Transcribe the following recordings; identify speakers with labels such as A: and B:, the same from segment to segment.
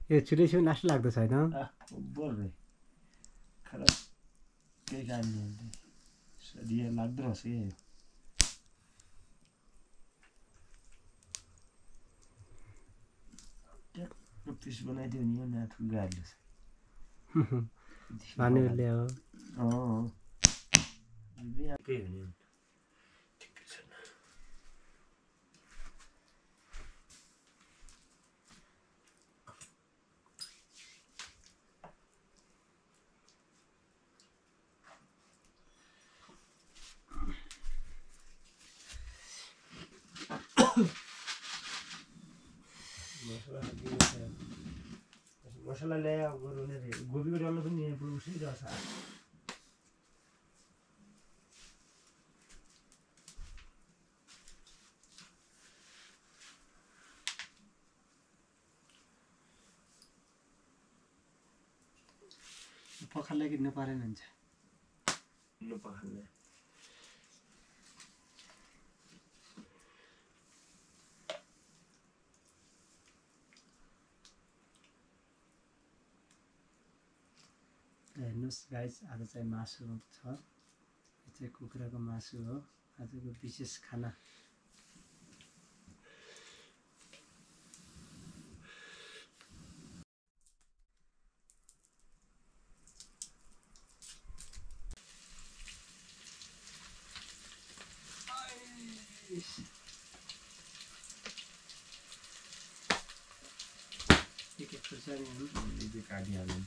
A: यो छिटै नास्टो लाग्दो छैन
B: बोल रे खराब केही काम नि सदिया लाग्दो रहेछ यो पिस बनाइदियो नि यहाँ ठुलो गाडीले
A: पानीले हो
B: केही हुने ठिकै छ मसला ल्याए गरौँ नै गोबीको डल्लो पनि यहाँ उसै रहेछ
A: पखाल्ला किन्नु परेन हुन्छ
B: पखाल्ने
A: हेर्नुहोस् गाइस आज चाहिँ मासु छ यो चाहिँ कुखुराको मासु हो आजको विशेष खाना एक खुर्सानी
B: काटिहाल्नु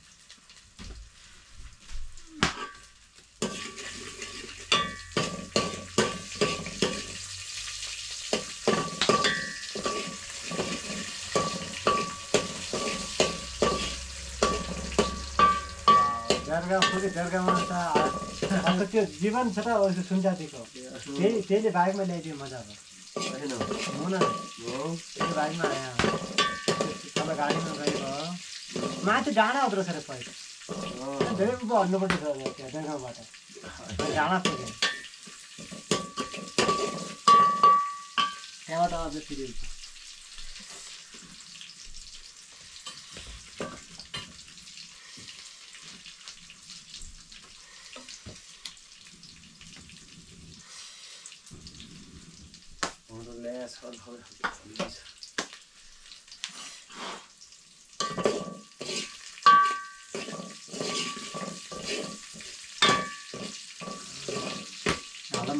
A: जर्गामा त त्यो जीवन छ त सुनजातिको त्यहीले बाइकमा ल्याइदियो मजा अब हुन त्यो बाइकमा आयो तल गाडीमा गयो माथि डाँडा हुँदो रहेछ अरे पहिला धेरै उप हल्नुपर्छ त्यहाँ जर्गाबाट डाँडा पुग्यो त्यहाँबाट अझ फेरि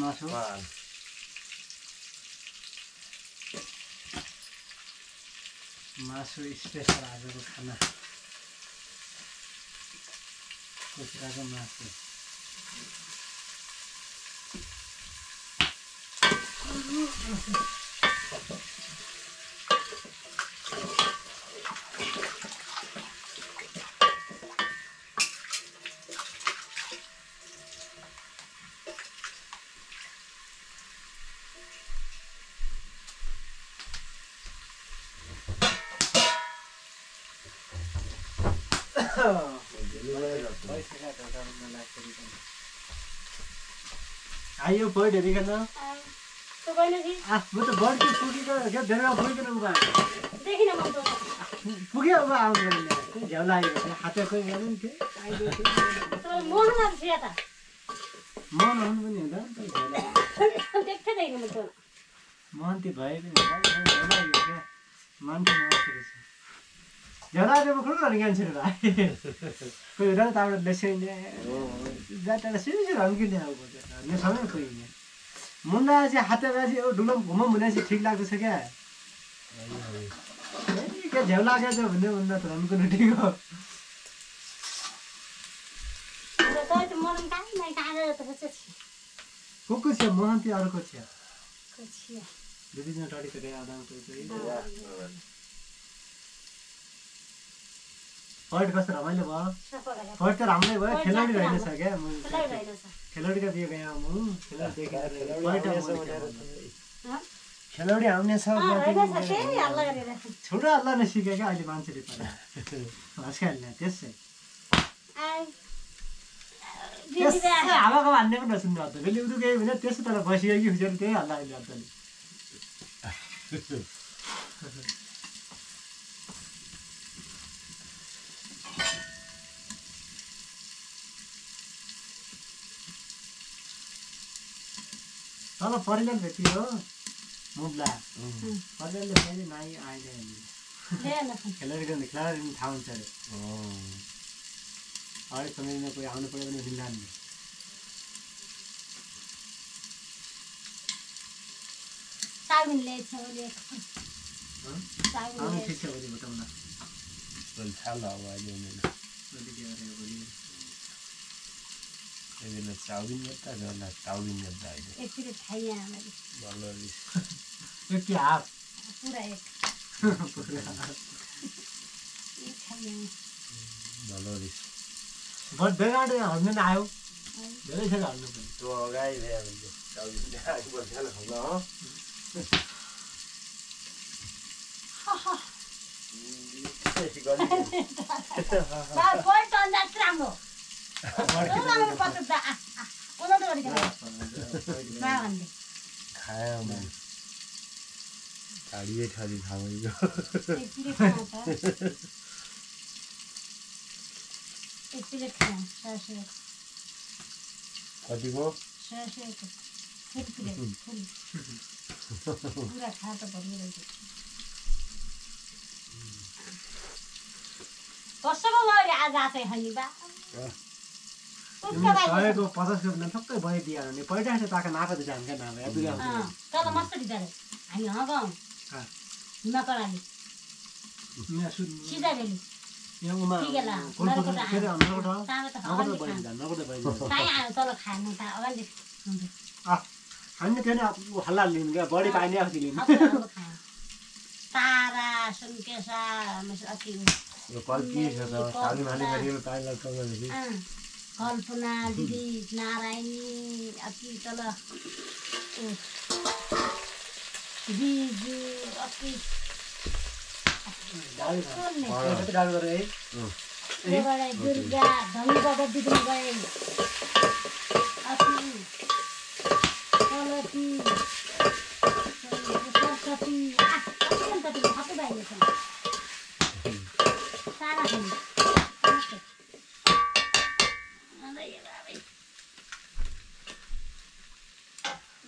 A: मासु मासु स्पेसल आजको खाना कुखुराको मासु आयो बर्ड हेरिकन म त बर्ड के पुगेको क्या धेरै पुगेन पुग्यो अब आउनु झ्याउ लाग्यो हात कोही गरेँ नि मन हुनु पनि हुँदा महन्ती भए पनि झ्याउ लाग्यो क्या मान्छे झ्याउ लाग्यो खुल्नु भने क्यान्सर भाइ कोही हुँदा त्यहाँबाट लेसिने जाँदा सिरिसिर हम्किने अब सँगै कोही मुन्दा चाहिँ हात बाजी अब डुलम घुमौँ भने चाहिँ ठिक लाग्दछ क्या क्या झ्याउ लागेको छ भन्ने भन्दा त हम्किनु ठिक हो को छ महन्ती अर्को छ दुईजना टडी करे फर्ट कस्तो रमाइलो भयो फर्ट त राम्रै भयो खेलाडी रहेछ क्या खेलाडीको बिहे गएँ खेलाडी आउने छ छोटो हल्ला नै सिक्यो क्या अहिले मान्छेले हस्काइहाल्ने त्यसै हावाको हान्ने पनि नसुन्नु अन्त फेरि उदु गयो भने त्यसो तर बसियो कि हुन्छ त्यही हल्ला अहिले अन्त तल परिले भेटियो मुब्ला परिले फेरि नाइ आइले खेलेर गर्ने खेलाएर थाहा हुन्छ अरे अरे समयमा कोही आउनु पर्यो भने मिल्ला नि
C: साबिनले छोले
A: आउनु ठिक छ भोलि बताउँला
B: भोलि थाहा ल अब अहिले हुँदैन चाउमिन गर्दा होला चाउमिन गर्दा अहिले
C: एकचोटि खाइया मैले
B: भलो रिस
A: एक हाफ
C: पुरा एक खाइया
B: भलो रिस
A: बट बेगाडे हल्नु न आयो धेरै छ हल्नु पनि
B: त्यो अगाडि भयो अहिले चाउमिन ल्याएको बसेर खाउँदा हो
C: बा कोही टन्जा राम्रो राम्रो पत्ता दा उनीहरु गरि गरे बा भन्दै
B: खायो मैले ठाडिए ठाडी खायो
C: एक प्लेट खाना सरसो
B: कतिको
C: सरसो फुल प्लेट फुल पूरा खा त भनिरहेको कसको भयो आज आफै खानी बा
A: सयको 50 रुपैयाँ ठक्कै भयो दिया भने पहिला चाहिँ ताका नाका त जान्छ ना अब दुई
C: तल मस्त दिदाले हामी हगाउँ नकराली सिधा भेली
A: यहाँ उमा
C: ठिकेला
A: नरकोट फेरि नरकोट
C: तामा त
A: नरकोट भयो
C: काई आयो तल खानु त अगाडि
A: हामी त्यहाँ हल्ला लिनु क्या बढी पाइने आउँछ लिनु
C: तारा सुनकेसा अति
B: यो कल्पी छ त साली माली गरेर पाइला कमलेसी
C: कल्पना दिदी नारायणी अति तल बिजु अति दुर्गा धनी दिदी गए अति कलती सरस्वती अति हाते बाहिर छन् सारा छन्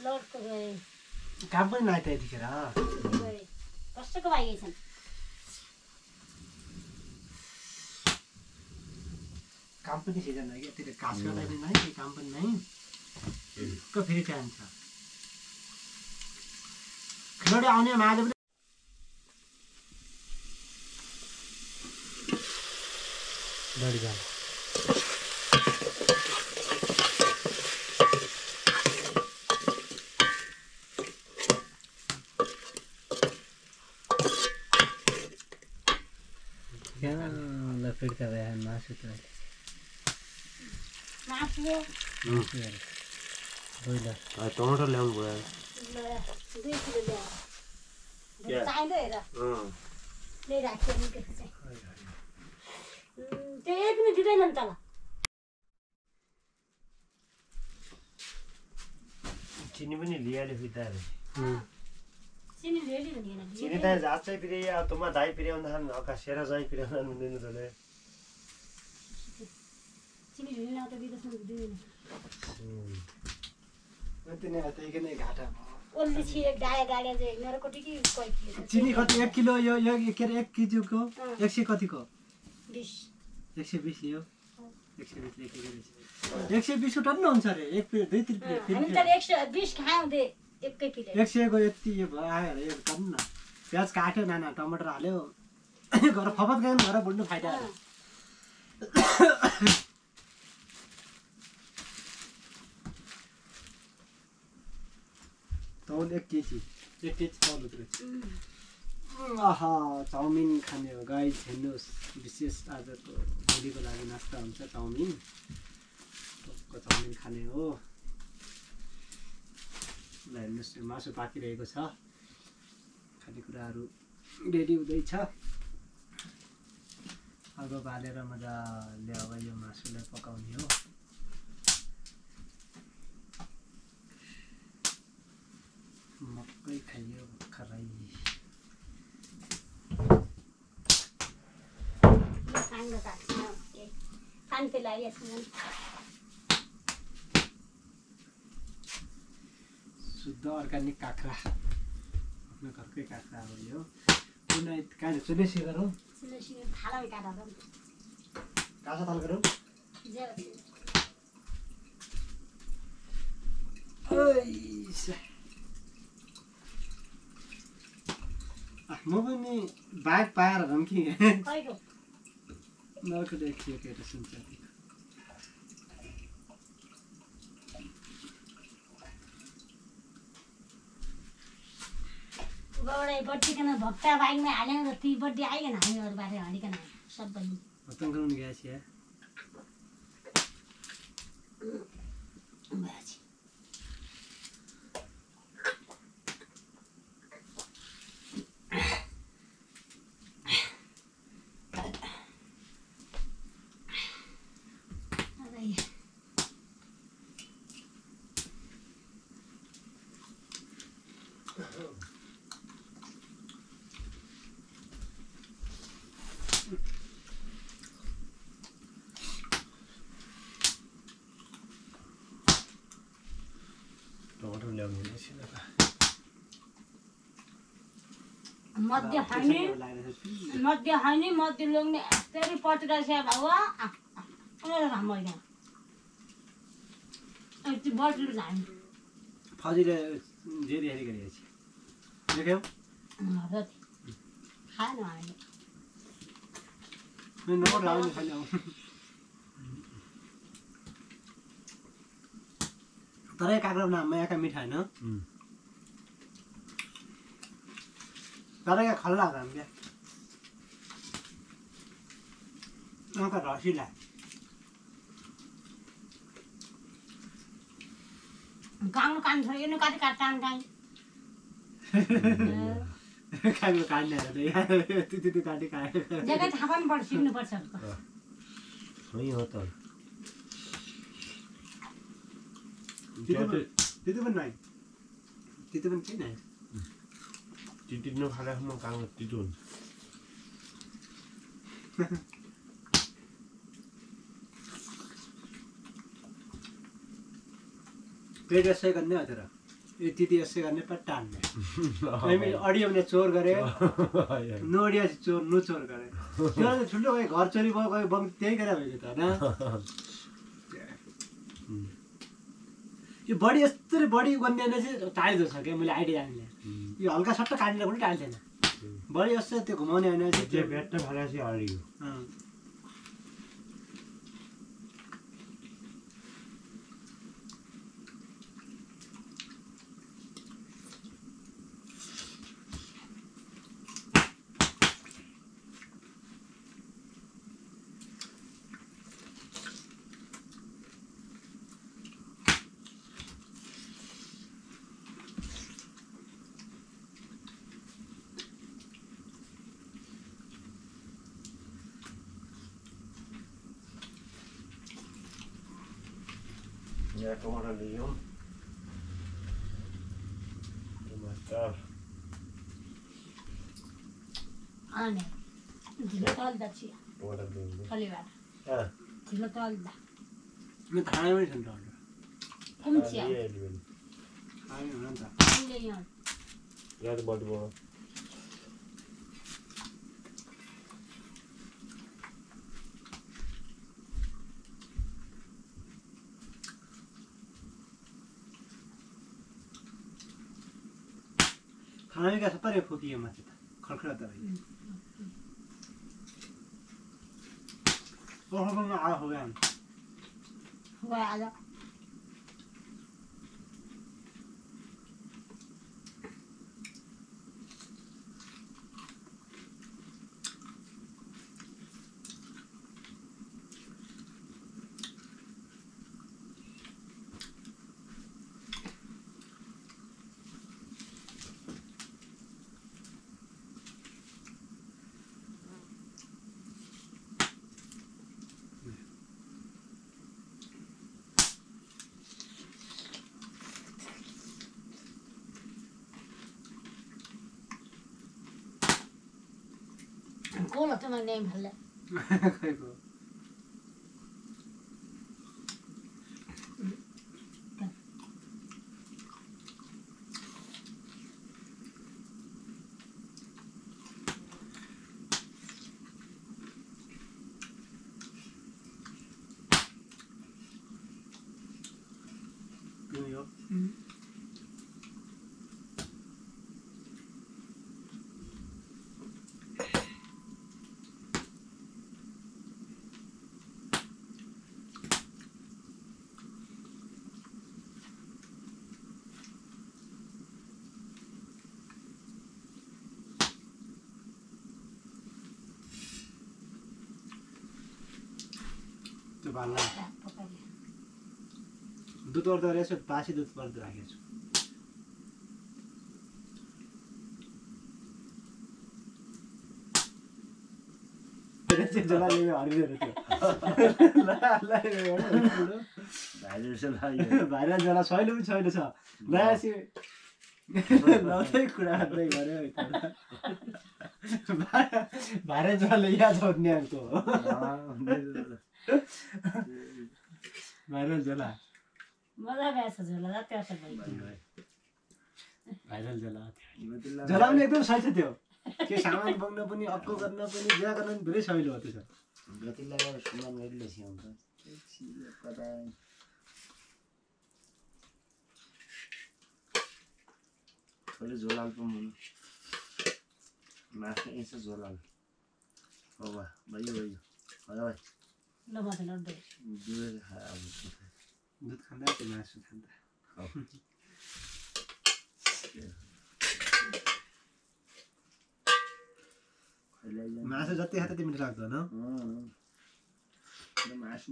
C: लोडको गए
A: काम पनि नाइ त्यतिखेर
C: कसैको बाहिर छन्
A: काम पनि सिजन है त्यति काज गर्दा पनि नै केही काम पनि नै को फेरि टाइम छ खेलोडे आउने माले पनि बढी गयो ल फिर्ता भयो मासु त
C: मासु
A: ब्रोइलर
B: टमाटर ल्याउनु पर्यो
C: 2 किलो ल्याऊ चाहिँदो हेर ले राख्यो नि के चाहिँ त्यो एक पनि दिँदैन नि तल
B: चिनी पनि लियाले फितारे
C: चिनी ल्याली भनेन
B: चिनी त जात चाहिँ पिरे अब तुमा दाइ पिरे उन्दान अकासेर चाहिँ पिरे उन्दान मिल्दैन तले
C: चिनी ल्याली न त बिदस न दिदैन
A: त्यने त्यही नै घाटा
C: ओल्ली छि एक गाया गाया चाहिँ मेरो कोटी कि कोइ कि
A: चिनी कति 1 किलो यो के अरे 1 केजीको 100 कतिको
C: 20
A: 120 लियो 120 लेखेको 120 टन हुन्छ रे 1 प्लेट 2 प्लेट
C: हामी त 120 खायौं दे एकै प्लेट
A: 100 को यति यो आयो रे एक टन न प्याज काट्यो नाना टमाटर हाल्यो घर फफत गयो घर बुड्नु फाइदा तौल 1 केजी तौल उत्रछ आहा चाउमिन खाने हो गाइस हेर्नुहोस् विशेष आजको भोलिको लागि नास्ता हुन्छ चाउमिन खाने हो ल हेर्नुहोस् मासु पाकिरहेको छ खानेकुराहरू रेडी हुँदैछ आगो बालेर मजाले अब यो मासुलाई पकाउने हो मकै खाइयो भर्खरै शुद्ध अर्ग्यानिक काँक्रा आफ्नो घरकै काँक्रा हो यो कुनै कहाँ चुले सिगर हो काँसा थाल गरौँ म पनि बाइक पाएर भनौँ कि नर्को देखियो केटा सुन्छ
C: बट्टिकन भक्ता बाइकमा हाल्यौँ र ती बट्टी आइकन हामीहरू बारे हँडिकन सबै
A: भक्तन गराउनु गएको छ
B: टमाटर ल्याउनु
C: मध्य खाने मध्य लोग्ने यस्तै पटेर छ बाबा राम्रो यति बटुलो झाने
A: फौजीले जेरी हेरी गरेको छ देख्यौ
C: खाएन हामीले
A: नम्बर लाउनु छैन तरै काँक्रा नाममा यहाँका मिठा होइन तरै खल्ला छ हामीले यहाँका रसिला
C: गाउँ कान छ यो कति काट्टान काहीँ
A: काँक्रो काट्ने त्यति काटी काट्यो
C: जग्गा थाहा पनि पर्छ सिक्नुपर्छ
B: हो त
A: त्यति पनि नै त्यति पनि केही नै
B: तितो नखाँदासम्म काँक्रो तितो हुन्छ
A: पेट यसै गर्ने हो तर त्यति यसै गर्ने पट्टा हान्ने हामी अडियो भने चोर गरे नअडिया चोर चोर गरे त्यो ठुलो भयो घर चोरी भयो गयो बङ त्यही गरेर भएको त होइन यो बडी यस्तरी बडी गन्ने चाहिँ टाइल्दो छ क्या मैले आइडिया जान्ने यो हल्का सट्ट काटेर पनि टाइल्दैन बडी यस्तो त्यो घुमाउने होइन
B: त्यो भेट्न भाला चाहिँ हरियो यहाँ टमाटर लियौँ टमाटर
C: अनि ढिलो तल्दा छिया
B: टमाटर लियौँ
C: कलिबाट ढिलो तल्दा
A: म खाना पनि छ
C: कुन छिया
A: खाना हुन त
C: अहिले यहाँ
B: यहाँ त बडी भयो
A: खाने का सबै फुकियो माथि त खर्खरा त ओहोमा आ हो गया
C: आज कोला त मैले भल्ले
A: खैको त्यो बाल्ला दुध गर्दो रहेछ बासी दुध गर्दो राखेको छु जलाले हरिदिएर थियो भाइरल जला छैन पनि छैन छ नयाँ लाउँदै कुरा गर्दै गऱ्यो भाइरल जलाले यहाँ छोड्ने अर्को भाइरल जला
C: मजा गएछ झोला जति असर भयो
A: भाइरल जला जला पनि एकदम सही छ त्यो के सामान बोक्न पनि अक्को गर्न पनि जे गर्न पनि धेरै सजिलो हो त्यसो
B: गतिलाई सुमान गरिले सियाउँछ कता थोरै झोलाल पनि हुनु मासु यसो झोलाल हो बा भयो भयो होला भाइ
C: ल म त लड्दै
A: दुध खाँदा त्यो मासु खाँदा मासु जति खाँदा तिमीले लाग्दैन
B: मासु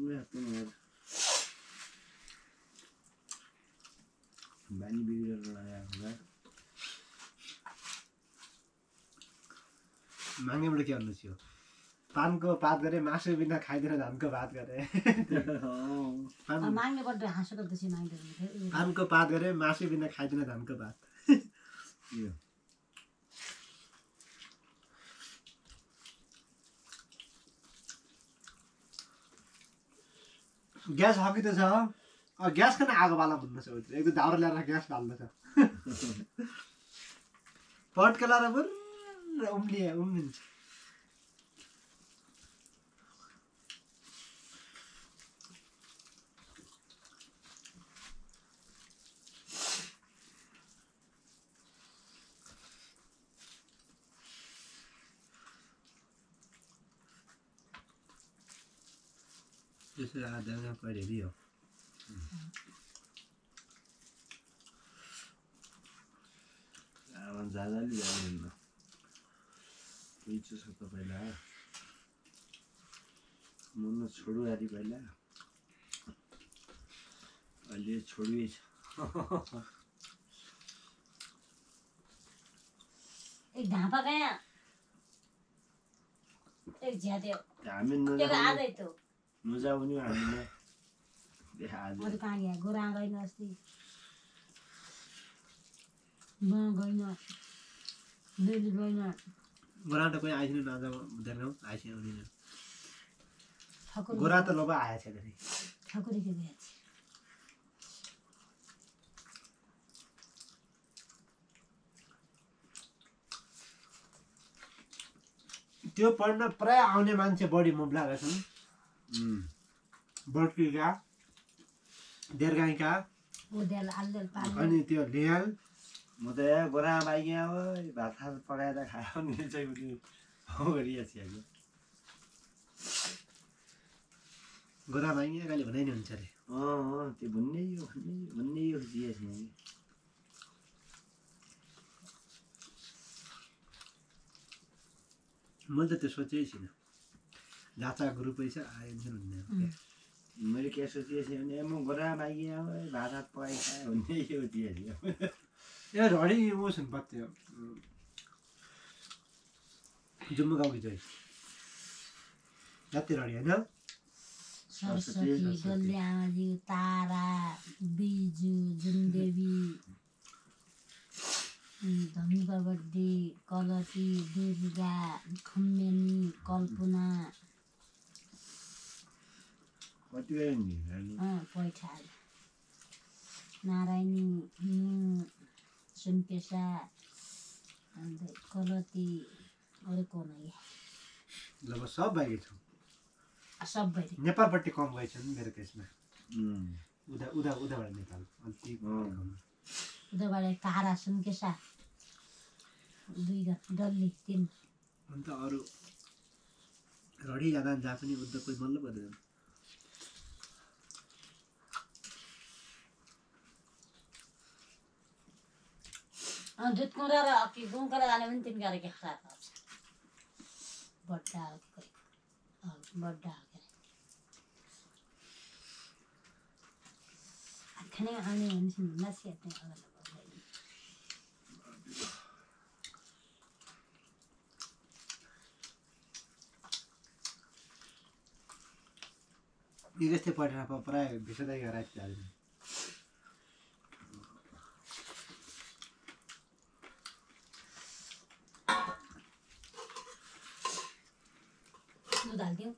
B: बानी बिग्रेर लगाएको
A: माग्नेबाट के भन्नु थियो पानको पात गरे मासु बिना खाइदिन धानको भात गरे
C: माग्नेबाट हाँसो गर्दैछ माग्दै
A: पानको पात गरे मासु बिना खाइदिन धानको भात ग्यास हकिँदो छ ग्यास खान आगो बाला भन्नु छ एकदम दाउरा ल्याएर ग्यास बाल्नु छ पट्का लाएर बुर्र उम्लिन्छ त्यसरी आधा पढेरी हो
B: जाजाले जाँदैन कोही छ त पहिला मुन्नु छोडु आदि पहिला अहिले छोडुै छ
C: एक ढापा गया एक ज्यादै
B: हामी
C: आजै त
B: नजाउने हामीले
C: अरू कहाँ गया गोरा गएन अस्ति म गएन डेली गएन
A: गोरा त कोही आइसक्नु नजा हुँदैन आइसक्नु गोरा त लोबा आएछ धेरै
C: ठकुरी के गएछ
A: त्यो पढ्न प्राय आउने मान्छे बढी मुब्ला रहेछन् बर्कीका देरगाईका अनि त्यो लियाल
B: म त गोरा बाइक हो भात खात पकाएर खायो नि चाहिँ हो गरिएको
A: गोरा भाइ कहिले भन्दै नि हुन्छ अरे
B: त्यो भन्ने यो जिएस
A: मैले त त्यो सोचेकै छैन जाचा गुरु पैसा आइन्छ भन्ने
B: मैले के सोचेको थिएँ भने म गोरा बाइक भात हात पकाइ खायो भन्ने यो जिएस
A: ए रडी इमोसन पत्यो जम्मू गाउँको चाहिँ जति रडी होइन
C: सरस्वती गल्याजी तारा बिजु जुनदेवी धनुकावटी कलती दुर्गा खम्मेनी कल्पना पैठा नारायणी सुनपेसा अन्त कलती अरू को नै
A: सब भाइ छौँ
C: सबै
A: नेपालपट्टि कम गएछन् मेरो केसमा उदाबाट नेपाल अन्ति
C: उताबाट कारा सुनकेसा 2 डल्ली 3
A: अन्त अरू रडी जाँदा जहाँ पनि उद्योग कोही बल्ल पर्दैन
C: दुध कुँडा र अक्की गुँकरा जाने पनि तिन गाडी खराब हुन्छ बड्डा खाने आउने हुन्छ नसी हेर्ने
A: यस्तै पढेर प्राय भिसदै राति जाँदैन
C: दूध हाल्दियो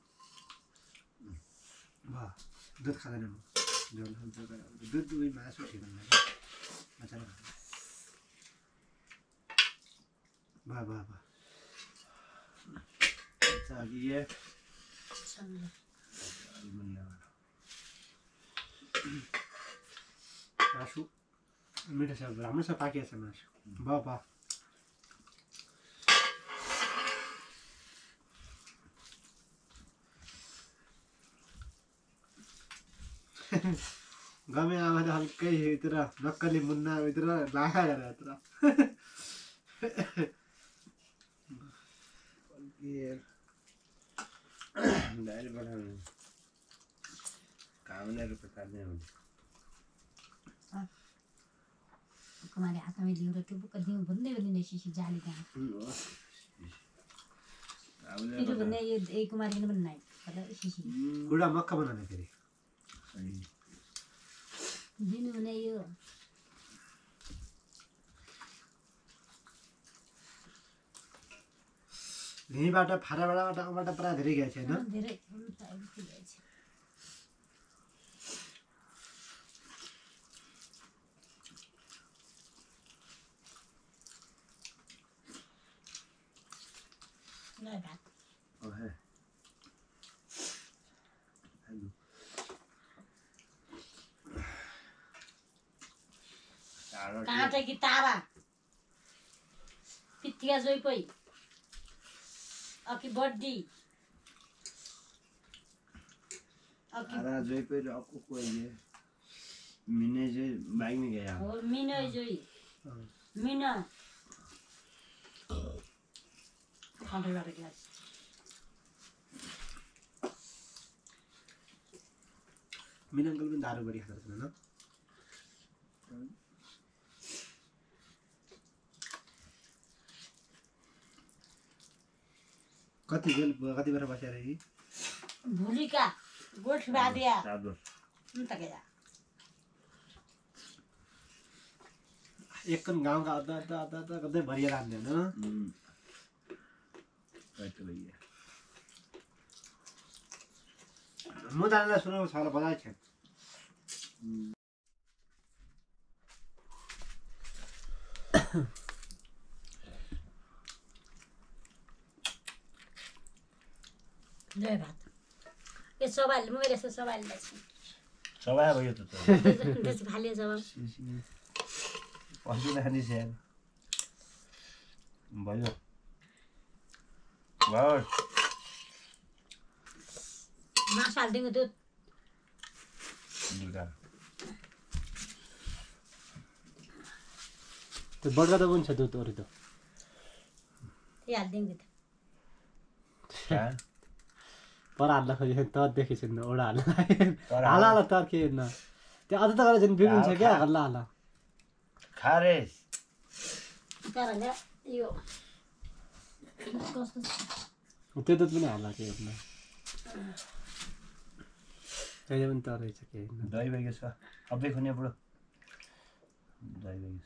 A: दुध खाँदैन म दुध उही मासु ठिक हुँदैन मजाले
B: चाहिए
A: मासु मिठो छ राम्रो छ पाकेको छ मासु बा गमे आमाले हल्कै यतिर नक्कली मुन्ना यतिर लाखा गरेर यतिर
B: दाइल बनाउनु कामले रुपैयाँ काट्ने हुन्छ
C: कुमारी हातमा लिउँ र त्यो बुक दिउँ भन्दै भन्ने शिशी जाली त्यहाँ त्यो भन्ने यो एक कुमारी किन पनि नाइ शिशी
A: गुडा मक्का बनाउने फेरि
C: दिनु भने यो
A: यहीँबाट फाराबाट आउँबाट पुरा धेरै गएको छ होइन
C: धेरै भात काँटा कि तारा पित्तिका जोइ पै अकी बड्डी
B: आरा जोइ पे अक्को कोई है मिने जोइ बाइक में गया
C: हो मिनो जोइ मिनो खाँदै गरेको ग्लास
A: मिना अंकल पनि दारू बढी खाँदछ हैन कति बेर बसेर यही
C: भुलिका गोठ बादिया
B: सादो
C: त गया
A: एकन गाउँका अद्दा गर्दै भरिएर आउँदैन
B: कति भइया
A: म जानेलाई सुनाउनु छ होला बजाइ छ
C: ले भात ये सवाल मेरो से सवाल छ
B: सवाल भयो त
C: त्यसै फाले जवाब
B: पहिले खाने स्यान भयो वाह
C: मासु हाल्दिनु दुध
A: त्यो बड्का त पनि छ दुध अरू त
C: हाल्दिनु दुध
A: पर हाल्दा खोइ त देखेछ नि ओडा हाल्ला तर के न त्यो अझ त गरेर चाहिँ बिग्रिन्छ क्या हल्ला
B: खारेस
C: तर न यो कस्तो
A: त्यो दुध पनि हाल्ला के न त्यही पनि त रहेछ के
B: दही भइगयो छ अबै खुने बुढो दही भइगयो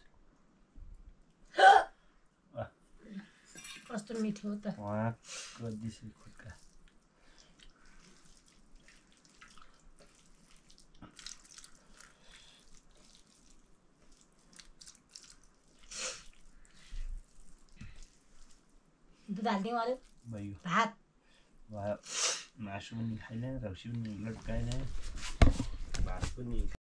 C: कस्तो मिठो हो त
B: वहाँको दिसी खुट्का
C: दुध हाल्दिउँ अरू
B: भयो
C: भात
B: मासु पनि खाइने रक्सी पनि लट्काइने भात पनि